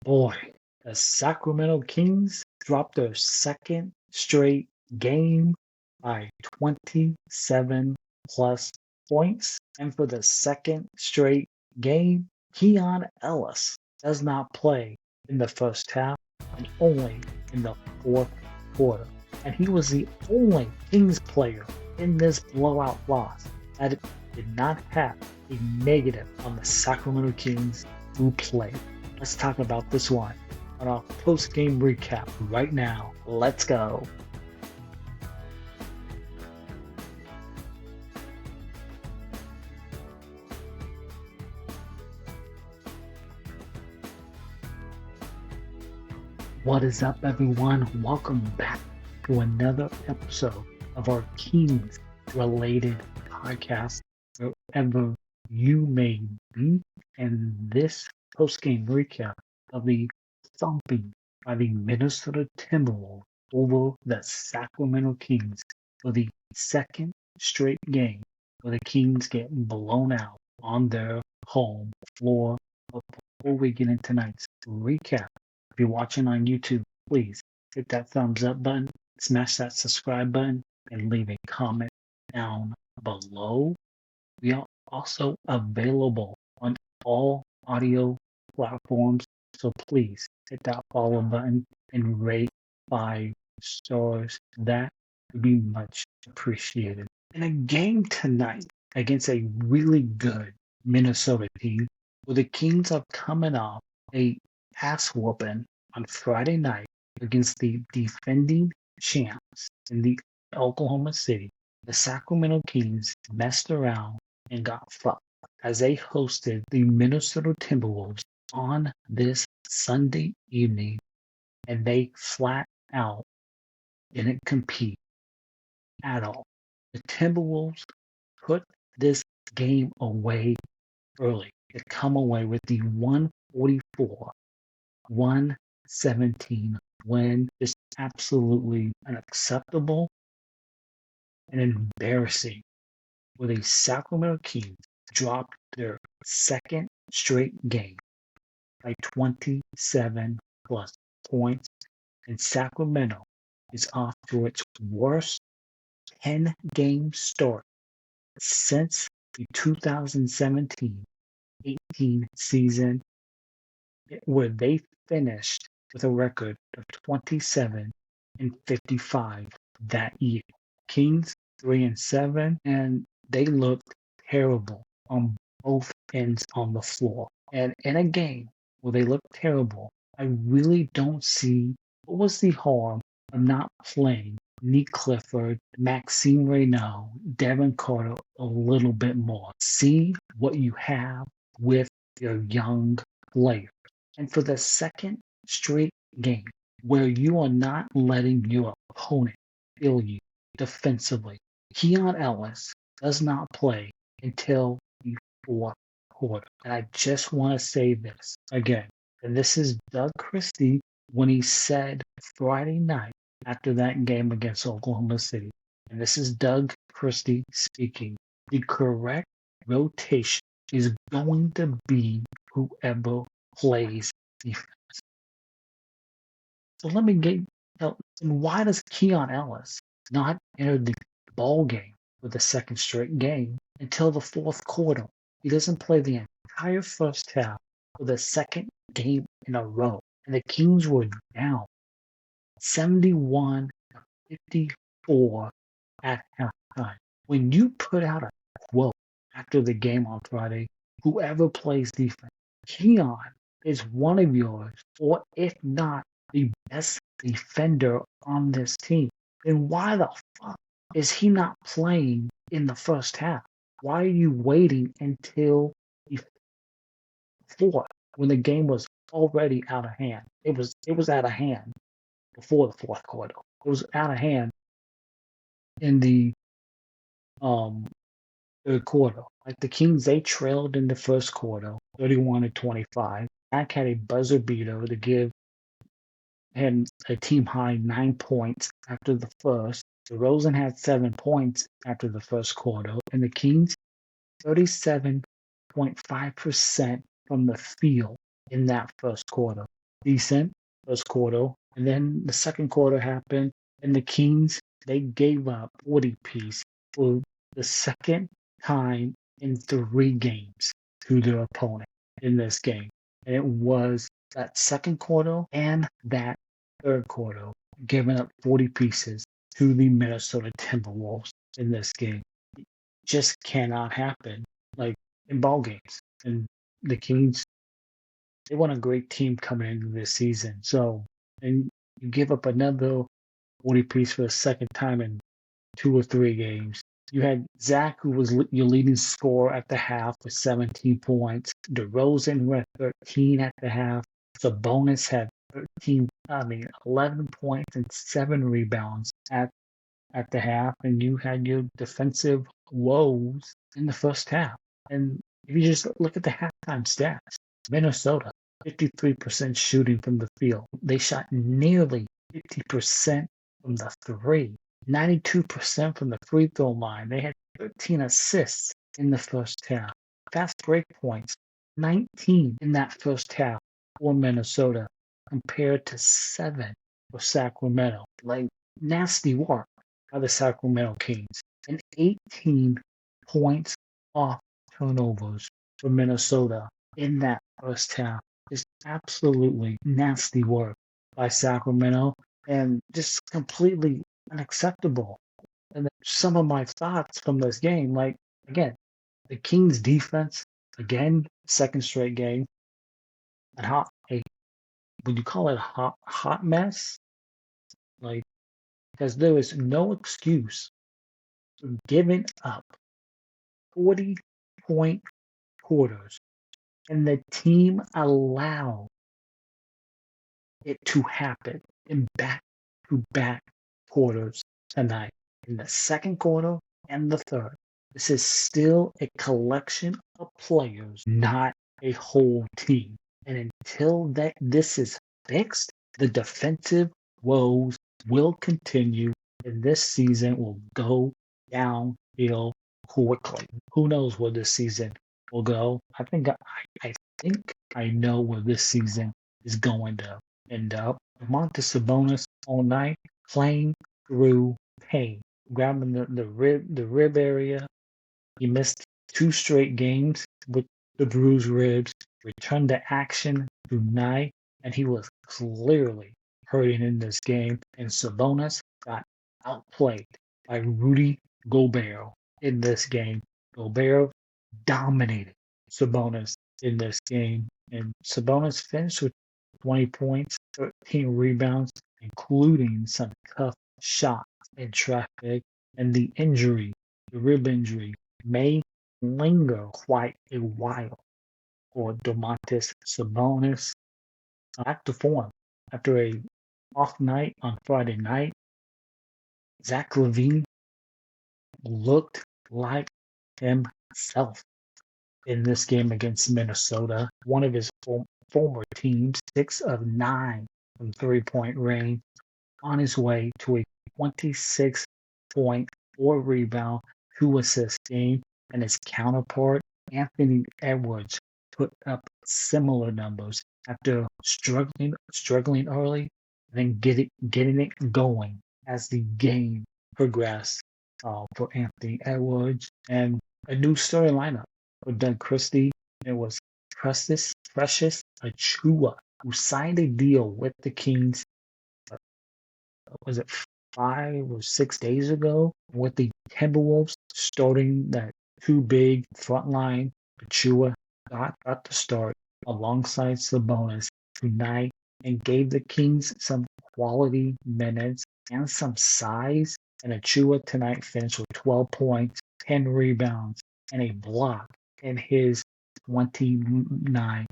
Boy, the Sacramento Kings dropped their second straight game by 27 plus points. And for the second straight game, Keon Ellis does not play in the first half and only in the fourth quarter. And he was the only Kings player in this blowout loss that did not have a negative on the Sacramento Kings who played. Let's talk about this one on our post-game recap right now. Let's go. What is up, everyone? Welcome back to another episode of our Kings-related podcast, wherever you may be. And this post-game recap of the thumping by the Minnesota Timberwolves over the Sacramento Kings for the second straight game where the Kings get blown out on their home floor. But before we get into tonight's recap, if you're watching on YouTube, please hit that thumbs up button, smash that subscribe button, and leave a comment down below. We are also available on all audio platforms, so please hit that follow button and rate 5 stars. That would be much appreciated. In a game tonight against a really good Minnesota team, where the Kings are coming off a ass whooping on Friday night against the defending champs in the Oklahoma City, the Sacramento Kings messed around and got fucked as they hosted the Minnesota Timberwolves on this Sunday evening, and they flat out didn't compete at all. The Timberwolves put this game away early to come away with the 144-117 win. Is absolutely unacceptable and embarrassing, where the Sacramento Kings dropped their second straight game by 27 plus points, and Sacramento is off to its worst 10-game start since the 2017-18 season, where they finished with a record of 27-55 that year. Kings 3-7, and they looked terrible on both ends on the floor. And in a game where they looked terrible, I really don't see what was the harm of not playing Nick Clifford, Maxime Reynaud, Devin Carter a little bit more. See what you have with your young players. And for the second straight game where you are not letting your opponent kill you defensively, Keon Ellis does not play until the fourth quarter. And I just want to say this again. And this is Doug Christie when he said Friday night after that game against Oklahoma City. And this is Doug Christie speaking. The correct rotation is going to be whoever plays defense. So let me get, why does Keon Ellis not enter the ball game for the second straight game until the fourth quarter? He doesn't play the entire first half for the second game in a row. And the Kings were down 71-54 at halftime. When you put out a quote after the game on Friday, whoever plays defense, Keon is one of yours, or if not the best defender on this team. Then why the fuck is he not playing in the first half? Why are you waiting until the fourth when the game was already out of hand? It was out of hand before the fourth quarter. It was out of hand in the third quarter. Like the Kings, they trailed in the first quarter, 31-25. Mac had a buzzer beater to give him a team high 9 points after the first. DeRozan had 7 points after the first quarter, and the Kings 37.5% from the field in that first quarter. decent first quarter, and then the second quarter happened, and the Kings they gave up 40 piece for the second time in 3 games to their opponent in this game. And it was that second quarter and that third quarter, giving up 40 pieces to the Minnesota Timberwolves in this game. It just cannot happen like in ball games. And the Kings, they want a great team coming into this season. So, and you give up another 40 piece for the second time in 2 or 3 games. You had Zach, who was your leading scorer at the half with 17 points. DeRozan, who had 13 at the half. Sabonis had 11 points and 7 rebounds at the half. And you had your defensive woes in the first half. And if you just look at the halftime stats, Minnesota, 53% shooting from the field. They shot nearly 50% from the three. 92% from the free throw line. They had 13 assists in the first half. Fast break points, 19 in that first half for Minnesota compared to 7 for Sacramento. Like nasty work by the Sacramento Kings. And 18 points off turnovers for Minnesota in that first half. Is absolutely nasty work by Sacramento and just completely unacceptable. And then some of my thoughts from this game, like again, the Kings defense, again, second straight game, and would you call it a hot mess? Like, because there is no excuse for giving up 40-point quarters, and the team allowed it to happen in back-to-back quarters tonight, in the second quarter and the third. This is still a collection of players, not a whole team. And until this is fixed, the defensive woes will continue, and this season will go downhill quickly. Who knows where this season will go? I think I know where this season is going to end up. Montes Sabonis all night playing through pain, grabbing the rib area. He missed 2 straight games with the bruised ribs. Returned to action tonight, and he was clearly hurting in this game. And Sabonis got outplayed by Rudy Gobert in this game. Gobert dominated Sabonis in this game, and Sabonis finished with 20 points, 13 rebounds, including some tough shots in traffic. And the rib injury, may linger quite a while for Domantas Sabonis. Back to form after a off night on Friday night. Zach LaVine looked like himself in this game against Minnesota, one of his former teams, 6 of 9 from 3-point range, on his way to a 26 point, 4 rebound, 2 assist game, and his counterpart, Anthony Edwards, put up similar numbers after struggling early, and then getting it going as the game progressed for Anthony Edwards, and a new starting lineup for Doug Christie. It was Precious Achiuwa, who signed a deal with the Kings, was it 5 or 6 days ago, with the Timberwolves starting that 2 big front line. Achiuwa got the start alongside Sabonis tonight and gave the Kings some quality minutes and some size. And Achiuwa tonight finished with 12 points, 10 rebounds, and a block in his 29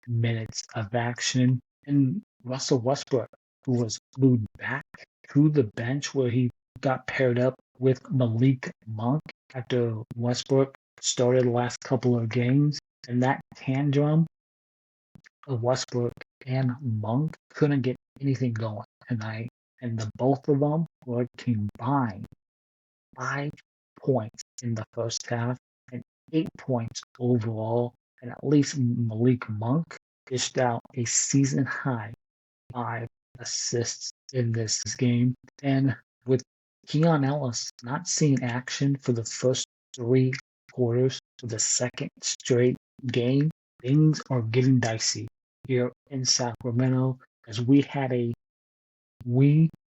minutes of action. And Russell Westbrook, who was moved back to the bench where he got paired up with Malik Monk after Westbrook started the last couple of games. And that tandem of Westbrook and Monk couldn't get anything going tonight. And the both of them were combined 5 points in the first half and 8 points overall. And at least Malik Monk dished out a season high 5 assists in this game. And with Keon Ellis not seeing action for the first 3 quarters of the second straight game, things are getting dicey here in Sacramento as we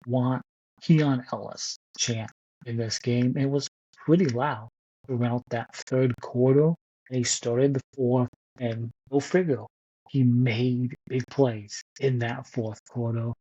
want Keon Ellis chant in this game. It was pretty loud throughout that third quarter. And he started the fourth, and go figure, he made big plays in that fourth quarter.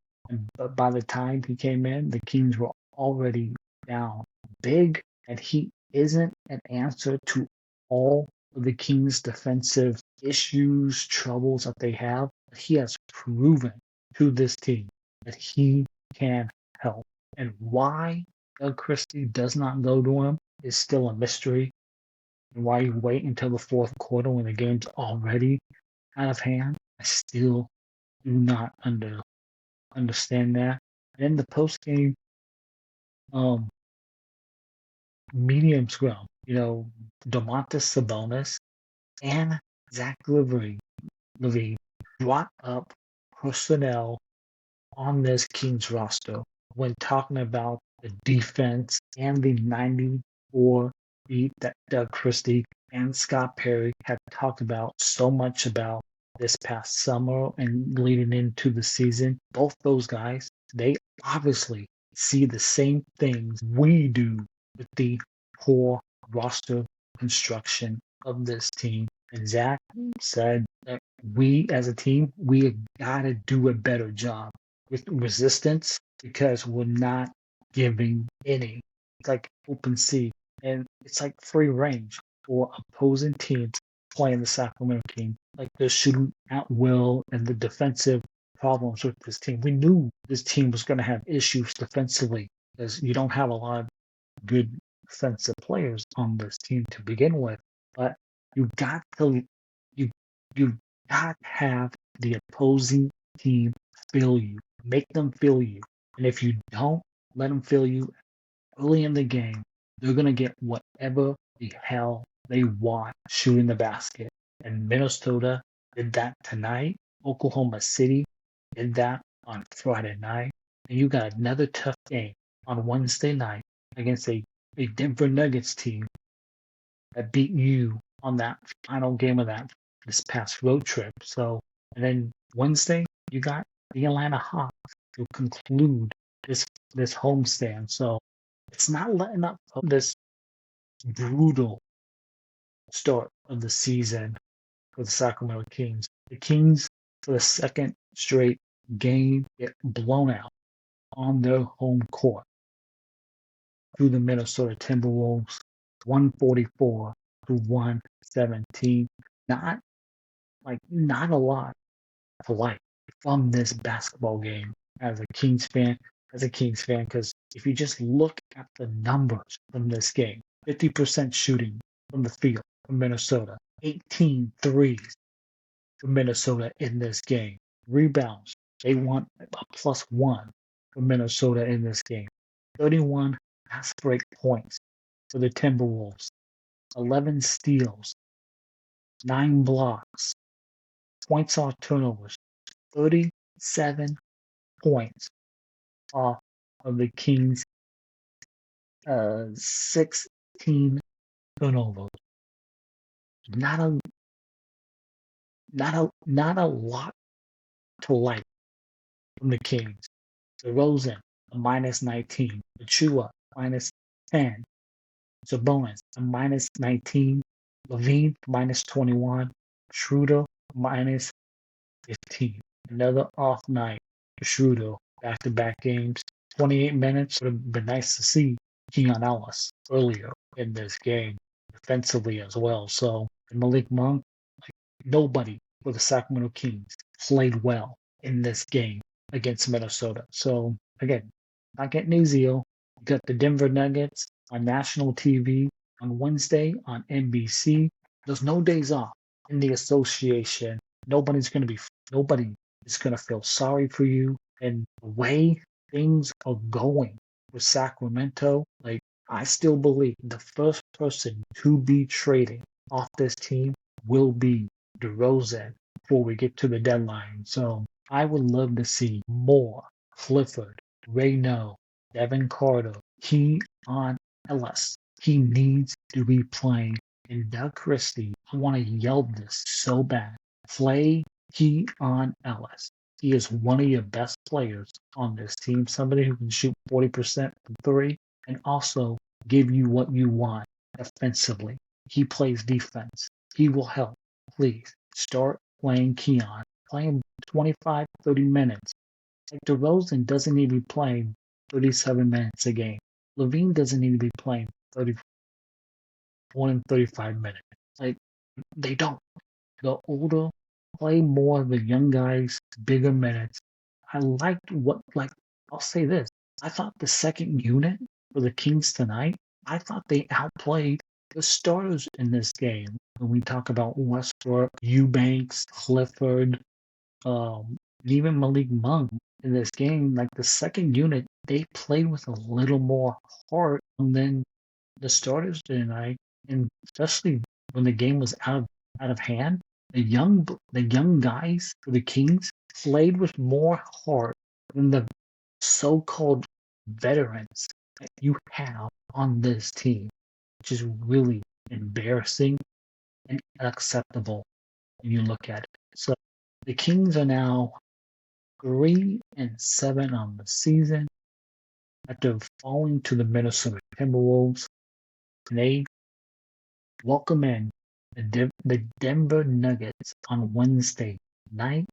But by the time he came in, the Kings were already down big, and he isn't an answer to all of the Kings' defensive issues, troubles that they have. He has proven to this team that he can help. And why Doug Christie does not go to him is still a mystery. And why you wait until the fourth quarter when the game's already out of hand, I still do not understand that. And in the post game medium scrum, Domantas Sabonis and Zach Levine brought up personnel on this Kings roster when talking about the defense and the 94 beat that Doug Christie and Scott Perry have talked about so much about this past summer and leading into the season. Both those guys, they obviously see the same things we do with the poor roster construction of this team. And Zach said that we as a team, we got to do a better job with resistance because we're not giving any. It's like open sea, and it's like free range for opposing teams playing the Sacramento Kings. Like they're shooting at will, and the defensive problems with this team. We knew this team was going to have issues defensively because you don't have a lot of good defensive players on this team to begin with. But you got to you got to have the opposing team feel you. Make them feel you. And if you don't let them feel you early in the game, they're going to get whatever the hell they want shooting the basket. And Minnesota did that tonight. Oklahoma City did that on Friday night. And you got another tough game on Wednesday night against a Denver Nuggets team that beat you on that final game of this past road trip. So, and then Wednesday, you got the Atlanta Hawks to conclude this homestand. So it's not letting up this brutal start of the season for the Sacramento Kings. The Kings, for the second straight game, get blown out on their home court through the Minnesota Timberwolves, 144 to 117. Not a lot to like from this basketball game as a Kings fan, because if you just look at the numbers from this game, 50% shooting from the field from Minnesota, 18 threes from Minnesota in this game. Rebounds, they want a +1 from Minnesota in this game. 31 fast break points for the Timberwolves. 11 steals, 9 blocks, points off turnovers, 37 points off of the Kings' 16 turnovers. Not a lot to like from the Kings. DeRozan, a -19. Achua, -10. Sabonis, a -19. Levine, -21. Schroeder, -15. Another off night for Schroeder. Back-to-back games. 28 minutes. Would have been nice to see Keon Ellis earlier in this game, defensively as well. So Malik Monk, nobody for the Sacramento Kings played well in this game against Minnesota. So again, not getting easier. You got the Denver Nuggets on national TV on Wednesday on NBC. There's no days off in the association. Nobody is going to feel sorry for you. And the way things are going with Sacramento, I still believe the first person to be traded off this team will be DeRozan before we get to the deadline. So I would love to see more Clifford, Rayno, Devin Carter, Keon Ellis. He needs to be playing. And Doug Christie, I want to yell this so bad. Play Keon Ellis. He is one of your best players on this team. Somebody who can shoot 40% from three and also give you what you want defensively. He plays defense. He will help. Please start playing Keon. Play him 25, 30 minutes. Like DeRozan doesn't need to be playing 37 minutes a game. Levine doesn't need to be playing 31 and 35 minutes. Like, they don't. The older, play more of the young guys, bigger minutes. I liked I'll say this. I thought the second unit for the Kings tonight, I thought they outplayed the starters in this game. When we talk about Westbrook, Eubanks, Clifford, even Malik Monk in this game, like the second unit, they played with a little more heart than the starters did tonight. And especially when the game was out of hand, the young guys for the Kings played with more heart than the so-called veterans that you have on this team, which is really embarrassing and unacceptable when you look at it. So the Kings are now 3-7 on the season after falling to the Minnesota Timberwolves. And they welcome in the Denver Nuggets on Wednesday night.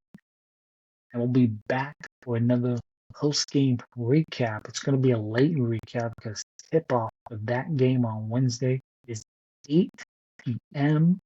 And we'll be back for another post-game recap. It's going to be a late recap because tip-off of that game on Wednesday is 8 p.m.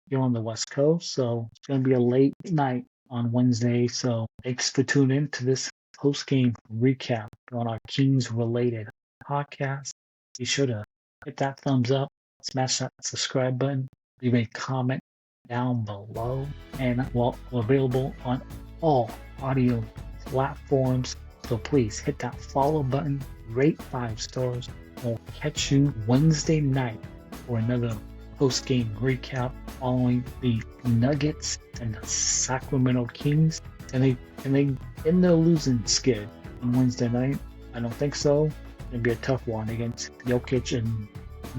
here on the West Coast. So it's going to be a late night on Wednesday. So thanks for tuning in to this post-game recap on our Kings-related podcast. Be sure to hit that thumbs up, smash that subscribe button, leave a comment down below, and we're available on all audio platforms. So please hit that follow button, rate 5 stars. We'll catch you Wednesday night for another post-game recap following the Nuggets and the Sacramento Kings. And they end their losing skid on Wednesday night. I don't think so. It'll be a tough one against Jokic and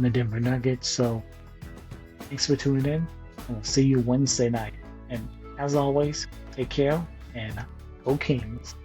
the Denver Nuggets. So thanks for tuning in. We'll see you Wednesday night. And as always, take care and go Kings.